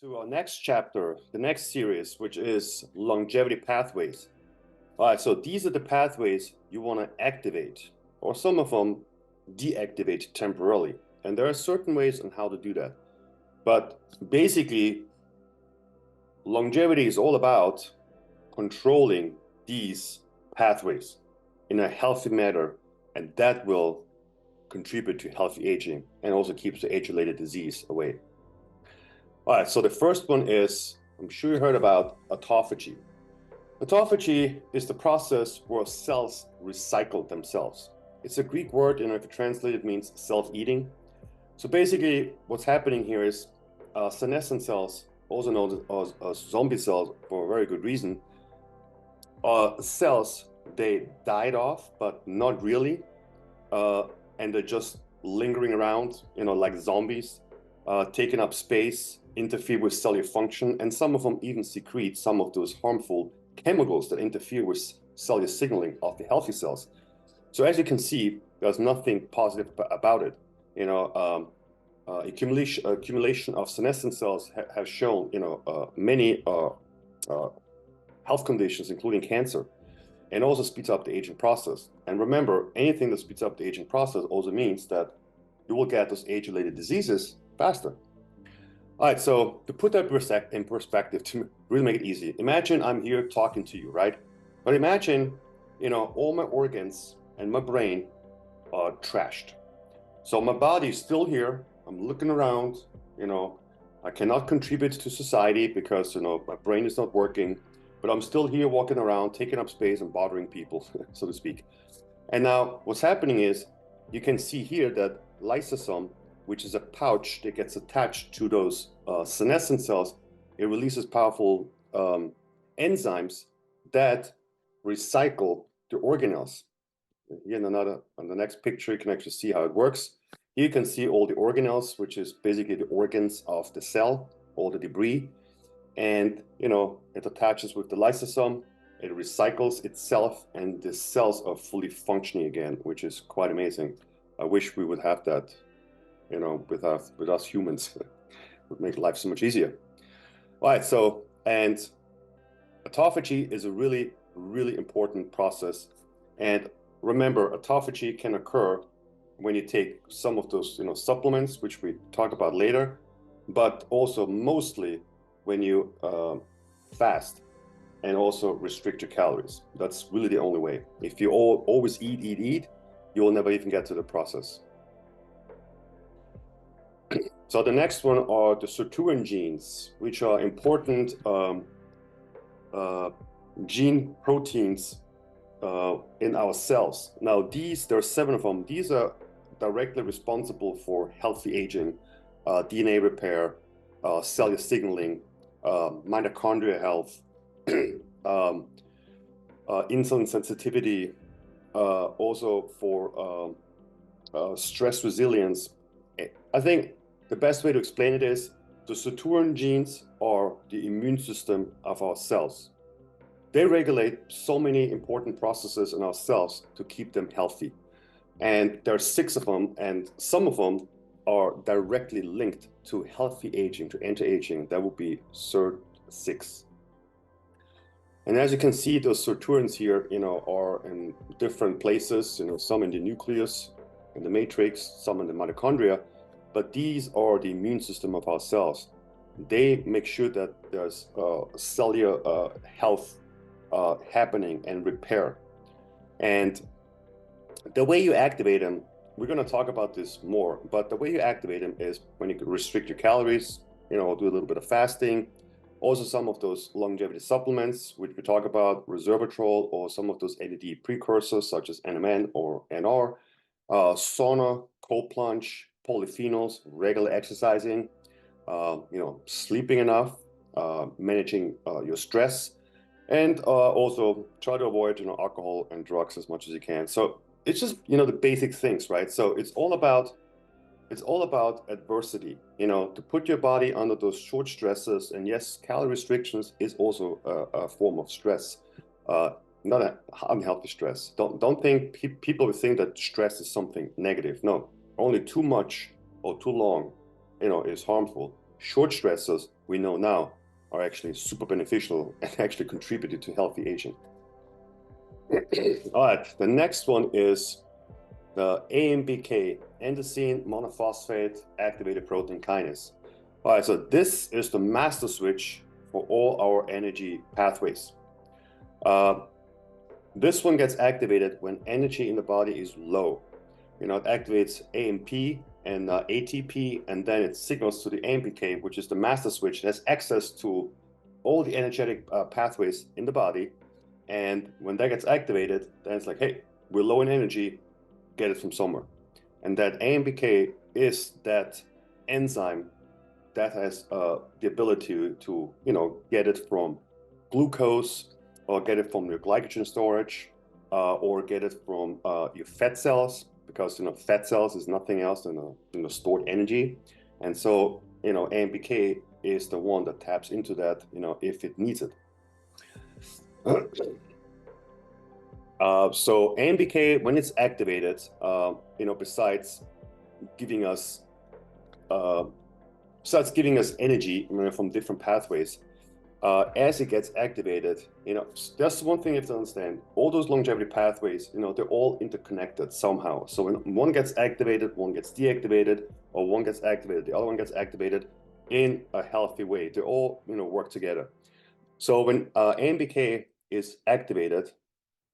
to our next chapter, the next series, which is longevity pathways. All right, so these are the pathways you want to activate, or some of them deactivate temporarily. And there are certain ways on how to do that. But basically, longevity is all about controlling these pathways in a healthy manner, and that will contribute to healthy aging and also keeps the age-related disease away. All right, so the first one is, I'm sure you heard about autophagy. Autophagy is the process where cells recycle themselves. It's a Greek word, and if you translate it, means self-eating. So basically, what's happening here is senescent cells, also known as zombie cells for a very good reason, are cells they died off, but not really, and they're just lingering around, like zombies, taking up space, interfere with cellular function, and some of them even secrete some of those harmful chemicals that interfere with cellular signaling of the healthy cells. So as you can see, there's nothing positive about it. Accumulation of senescent cells have shown, many health conditions, including cancer, and also speeds up the aging process. And remember, anything that speeds up the aging process also means that you will get those age-related diseases faster. All right, so to put that in perspective, to really make it easy, imagine I'm here talking to you, right? But imagine, all my organs and my brain are trashed. So my body is still here. I'm looking around, I cannot contribute to society because, my brain is not working, but I'm still here walking around, taking up space and bothering people, so to speak. And now what's happening is you can see here that lysosome, which is a pouch that gets attached to those senescent cells, it releases powerful enzymes that recycle the organelles. Here on the next picture, you can actually see how it works. Here you can see all the organelles, which is basically the organs of the cell, all the debris. And, it attaches with the lysosome, it recycles itself, and the cells are fully functioning again, which is quite amazing. I wish we would have that, with us humans. It would make life so much easier. All right, so, and autophagy is a really, really important process. And remember, autophagy can occur when you take some of those, supplements, which we talk about later, but also mostly when you fast and also restrict your calories. That's really the only way. If you always eat, you will never even get to the process. So the next one are the sirtuin genes, which are important gene proteins in our cells. Now there are 7 of them. These are directly responsible for healthy aging, DNA repair, cellular signaling, mitochondrial health, insulin sensitivity, also for stress resilience. I think the best way to explain it is the sirtuin genes are the immune system of our cells. They regulate so many important processes in our cells to keep them healthy. And there are 6 of them, and some of them are directly linked to healthy aging, to anti-aging. That would be SIRT6. And as you can see, those sirtuins here, are in different places, some in the nucleus, in the matrix, some in the mitochondria, but these are the immune system of our cells. They make sure that there's cellular health happening and repair. And the way you activate them, we're going to talk about this more, but the way you activate them is when you restrict your calories, do a little bit of fasting, also some of those longevity supplements, which we talk about, resveratrol, or some of those ADD precursors, such as NMN or NR, sauna, cold plunge, polyphenols, regular exercising, sleeping enough, managing your stress, and also try to avoid, alcohol and drugs as much as you can. So it's just, the basic things, right? So it's all about adversity, to put your body under those short stresses. And yes, calorie restrictions is also a form of stress, not an unhealthy stress. Don't think people think that stress is something negative. No, only too much or too long, is harmful. short stressors we know now are actually super beneficial and actually contributed to healthy aging. All right, the next one is the AMPK, androgen monophosphate activated protein kinase. All right, so this is the master switch for all our energy pathways. This one gets activated when energy in the body is low. It activates AMP and ATP, and then it signals to the AMPK, which is the master switch. It has access to all the energetic pathways in the body. And when that gets activated, then it's like, hey, we're low in energy, get it from somewhere. And that AMPK is that enzyme that has the ability to, get it from glucose, or get it from your glycogen storage, or get it from your fat cells, because fat cells is nothing else than stored energy. And so AMPK is the one that taps into that if it needs it. So AMPK, when it's activated, besides giving us energy from different pathways, as it gets activated, that's one thing you have to understand. All those longevity pathways, they're all interconnected somehow. So when one gets activated, one gets deactivated, or one gets activated, the other one gets activated in a healthy way. They all, work together. So when AMPK is activated,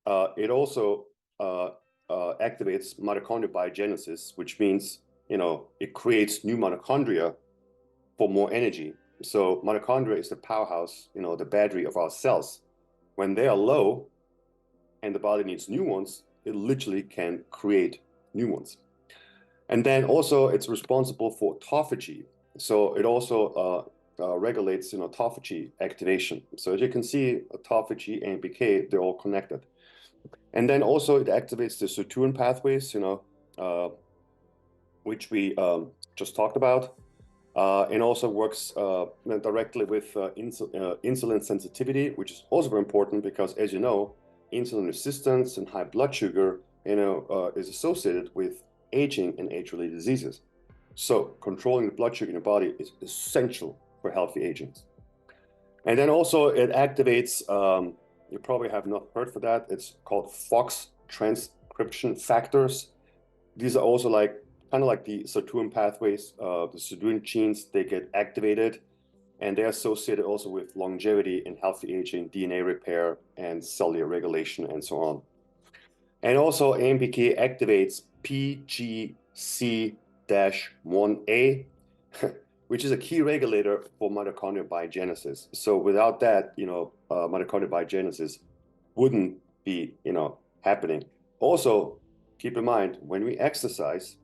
it also activates mitochondrial biogenesis, which means, it creates new mitochondria for more energy. So mitochondria is the powerhouse, the battery of our cells. When they are low and the body needs new ones, it literally can create new ones. And then also it's responsible for autophagy. So it also regulates, autophagy activation. So as you can see, autophagy and AMPK, they're all connected. And then also it activates the sirtuin pathways, which we just talked about. And also works directly with insulin sensitivity, which is also very important because, as you know, insulin resistance and high blood sugar, is associated with aging and age-related diseases. So controlling the blood sugar in your body is essential for healthy aging. And then also it activates, you probably have not heard for that, it's called FOX transcription factors. These are also kind of like the sirtuin pathways, the sirtuin genes, they get activated, and they're associated also with longevity and healthy aging, DNA repair, and cellular regulation, and so on. And also AMPK activates PGC-1A, which is a key regulator for mitochondrial biogenesis. So without that, mitochondrial biogenesis wouldn't be, happening. Also, keep in mind, when we exercise,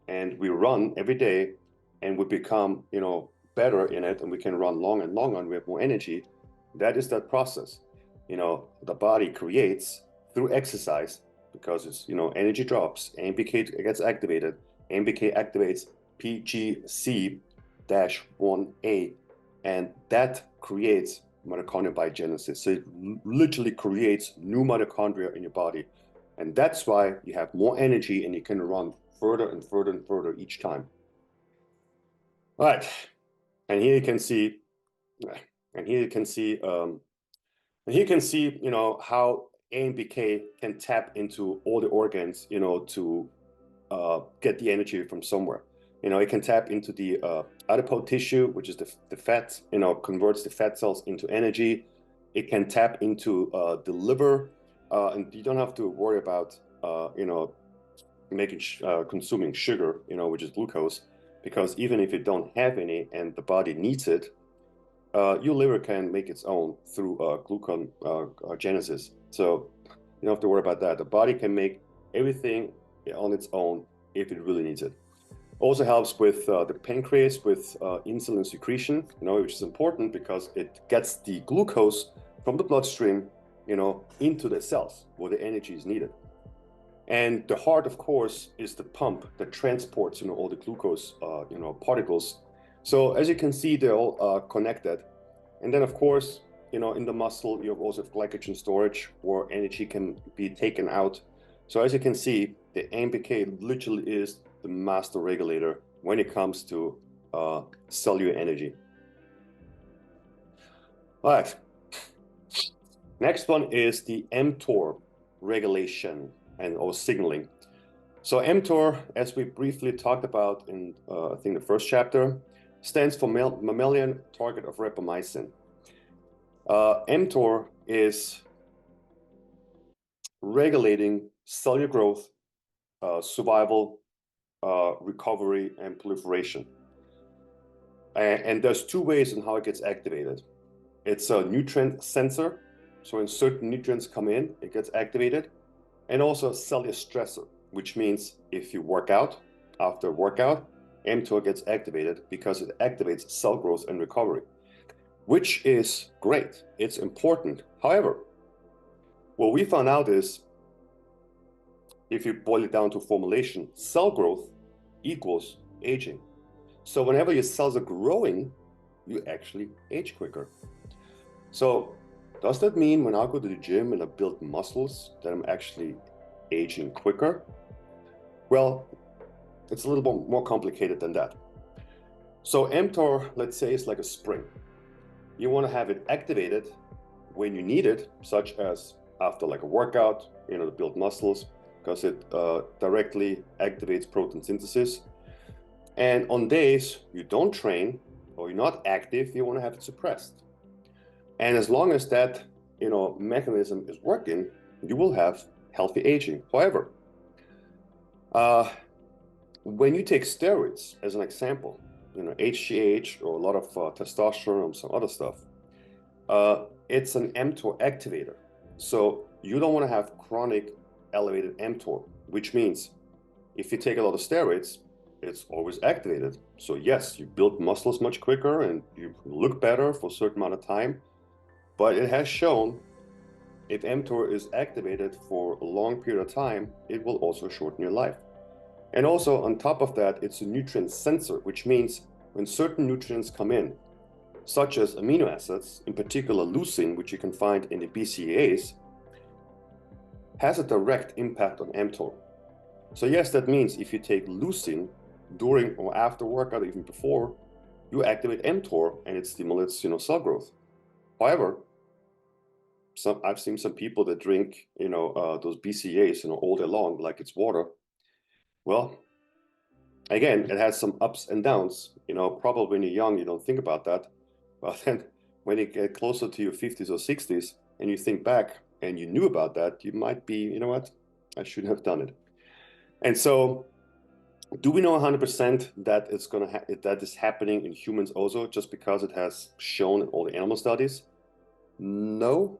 and we run every day and we become, better in it, and we can run long and longer and we have more energy, that is that process. The body creates through exercise because it's, energy drops, AMPK gets activated, AMPK activates PGC-1A, and that creates mitochondrial biogenesis. So it literally creates new mitochondria in your body. And that's why you have more energy and you can run further and further and further each time. All right, and here you can see, how AMPK can tap into all the organs, to get the energy from somewhere. It can tap into the adipose tissue, which is the fat, converts the fat cells into energy. It can tap into the liver, and you don't have to worry about, consuming sugar, which is glucose, because even if you don't have any and the body needs it, your liver can make its own through glucose genesis. So you don't have to worry about that. The body can make everything on its own if it really needs it. Also helps with the pancreas with insulin secretion, which is important because it gets the glucose from the bloodstream, into the cells where the energy is needed. And the heart, of course, is the pump that transports, all the glucose, particles. So as you can see, they're all connected. And then, of course, in the muscle, you also have glycogen storage where energy can be taken out. So as you can see, the AMPK literally is the master regulator when it comes to cellular energy. All right. Next one is the mTOR regulation or signaling. So mTOR, as we briefly talked about in, I think, the first chapter, stands for mammalian target of rapamycin. mTOR is regulating cellular growth, survival, recovery, and proliferation. And there's two ways in how it gets activated. It's a nutrient sensor. So when certain nutrients come in, it gets activated. And also a cellular stressor, which means if you work out, after workout, mTOR gets activated because it activates cell growth and recovery, which is great. It's important. However, what we found out is, if you boil it down to formulation, cell growth equals aging. So whenever your cells are growing, you actually age quicker. So does that mean when I go to the gym and I build muscles that I'm actually aging quicker? Well, it's a little bit more complicated than that. So mTOR, let's say, is like a spring. You want to have it activated when you need it, such as after like a workout, to build muscles, because it directly activates protein synthesis. And on days you don't train or you're not active, you want to have it suppressed. And as long as that, mechanism is working, you will have healthy aging. However, when you take steroids as an example, HGH or a lot of testosterone, some other stuff, it's an mTOR activator. So you don't want to have chronic elevated mTOR, which means if you take a lot of steroids, it's always activated. So yes, you build muscles much quicker and you look better for a certain amount of time. But it has shown if mTOR is activated for a long period of time, it will also shorten your life. And also on top of that, it's a nutrient sensor, which means when certain nutrients come in, such as amino acids, in particular leucine, which you can find in the BCAAs, has a direct impact on mTOR. So yes, that means if you take leucine during or after workout, even before, you activate mTOR and it stimulates, cell growth. However, I've seen some people that drink, those BCAAs, all day long, like it's water. Well, again, it has some ups and downs. Probably when you're young, you don't think about that. But then when you get closer to your 50s or 60s and you think back and you knew about that, you might be, you know what, I shouldn't have done it. And so do we know 100% that that is happening in humans also just because it has shown in all the animal studies? No,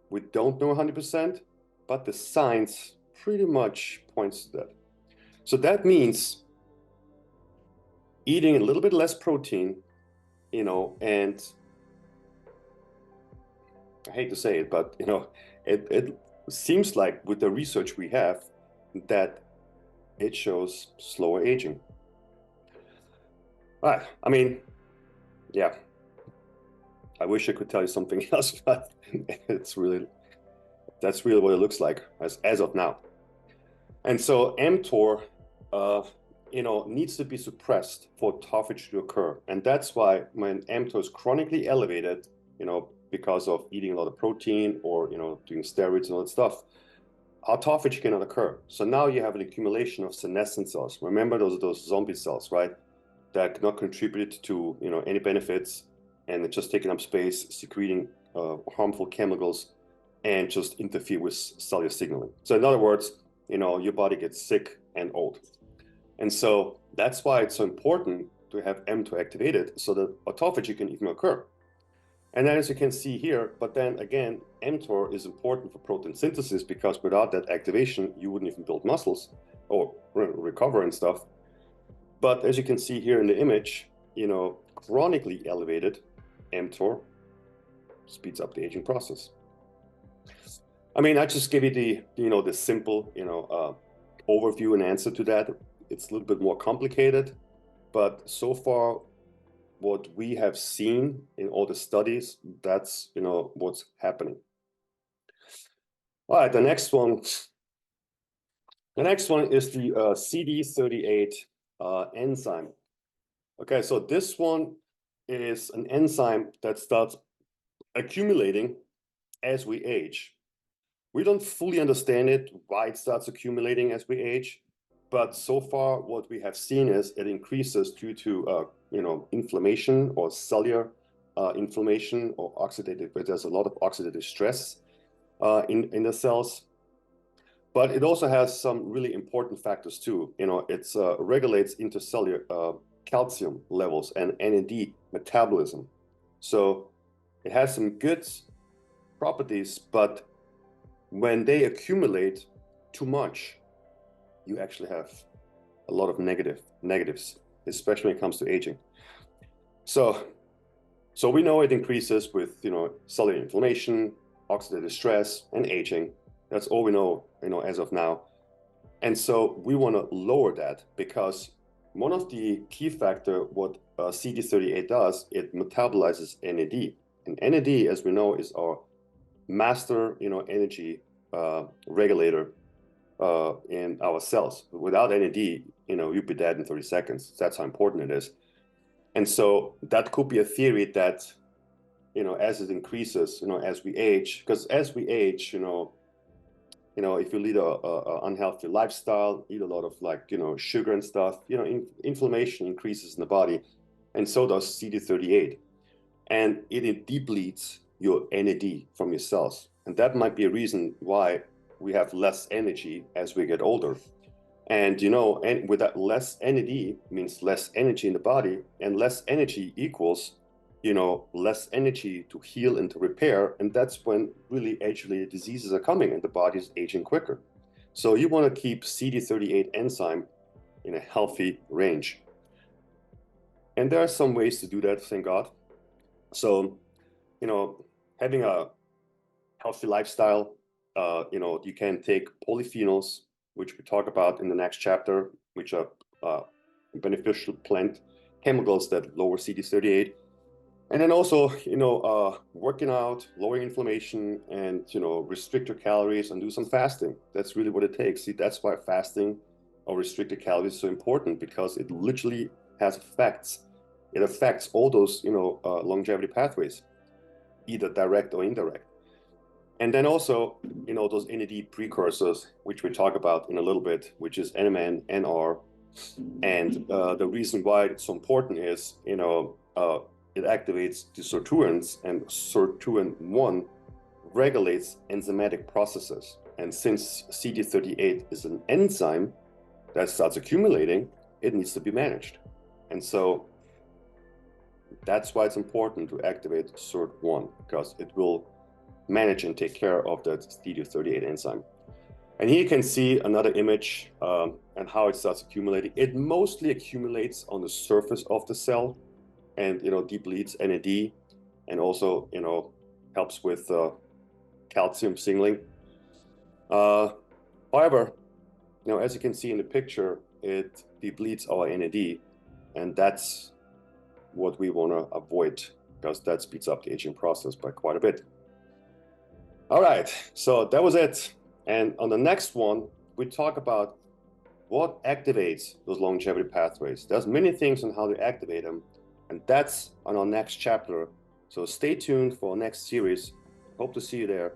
we don't know 100%, but the science pretty much points to that. So that means eating a little bit less protein, and I hate to say it, but it seems like with the research we have that it shows slower aging. All right. I mean, yeah, I wish I could tell you something else, but that's really what it looks like as of now. And so mTOR, needs to be suppressed for autophagy to occur. And that's why when mTOR is chronically elevated, because of eating a lot of protein or, doing steroids and all that stuff, autophagy cannot occur. So now you have an accumulation of senescent cells. Remember, those zombie cells, right? That cannot contribute to, any benefits, and they're just taking up space, secreting harmful chemicals, and just interfere with cellular signaling. So in other words, your body gets sick and old. And so that's why it's so important to have mTOR activated so that autophagy can even occur. And then as you can see here, but then again, mTOR is important for protein synthesis because without that activation, you wouldn't even build muscles or recover and stuff. But as you can see here in the image, chronically elevated mTOR speeds up the aging process. I mean, I just give you the simple, overview and answer to that. It's a little bit more complicated, but so far, what we have seen in all the studies, that's, what's happening. All right, the next one is the CD38 enzyme. Okay, so this one is an enzyme that starts accumulating as we age. We don't fully understand it, why it starts accumulating as we age, but so far what we have seen is it increases due to inflammation or cellular inflammation or oxidative, but there's a lot of oxidative stress in the cells. But it also has some really important factors too. It regulates intercellular calcium levels and NAD metabolism. So it has some good properties, but when they accumulate too much, you actually have a lot of negatives, especially when it comes to aging. So we know it increases with cellular inflammation, oxidative stress, and aging. That's all we know, as of now. And so we want to lower that because one of the key factor what CD38 does, it metabolizes NAD. And NAD, as we know, is our master, energy regulator in our cells. Without NAD, you'd be dead in 30 seconds. That's how important it is. And so that could be a theory that, as it increases, as we age, because as we age, if you lead a unhealthy lifestyle, eat a lot of sugar and stuff, inflammation increases in the body, and so does CD38, and it depletes your NAD from your cells, and that might be a reason why we have less energy as we get older. And and with that, less NAD means less energy in the body, and less energy equals less energy to heal and to repair. And that's when really age-related diseases are coming and the body is aging quicker. So you want to keep CD38 enzyme in a healthy range. And there are some ways to do that, thank God. So, having a healthy lifestyle, you can take polyphenols, which we talk about in the next chapter, which are beneficial plant chemicals that lower CD38. And then also, working out, lowering inflammation, and, restrict your calories and do some fasting. That's really what it takes. See, that's why fasting or restricted calories is so important, because it literally has effects. It affects all those, longevity pathways, either direct or indirect. And then also, those NAD precursors, which we talk about in a little bit, which is NMN, NR. And the reason why it's so important is, it activates the sirtuins, and sirtuin-1 regulates enzymatic processes. And since CD38 is an enzyme that starts accumulating, it needs to be managed. And so that's why it's important to activate SIRT1, because it will manage and take care of that CD38 enzyme. And here you can see another image and how it starts accumulating. It mostly accumulates on the surface of the cell, and depletes NAD, and also helps with calcium signaling. However, as you can see in the picture, it depletes our NAD, and that's what we want to avoid, because that speeds up the aging process by quite a bit. All right, so that was it. And on the next one, we talk about what activates those longevity pathways. There's many things on how to activate them, and that's on our next chapter. So stay tuned for our next series. Hope to see you there.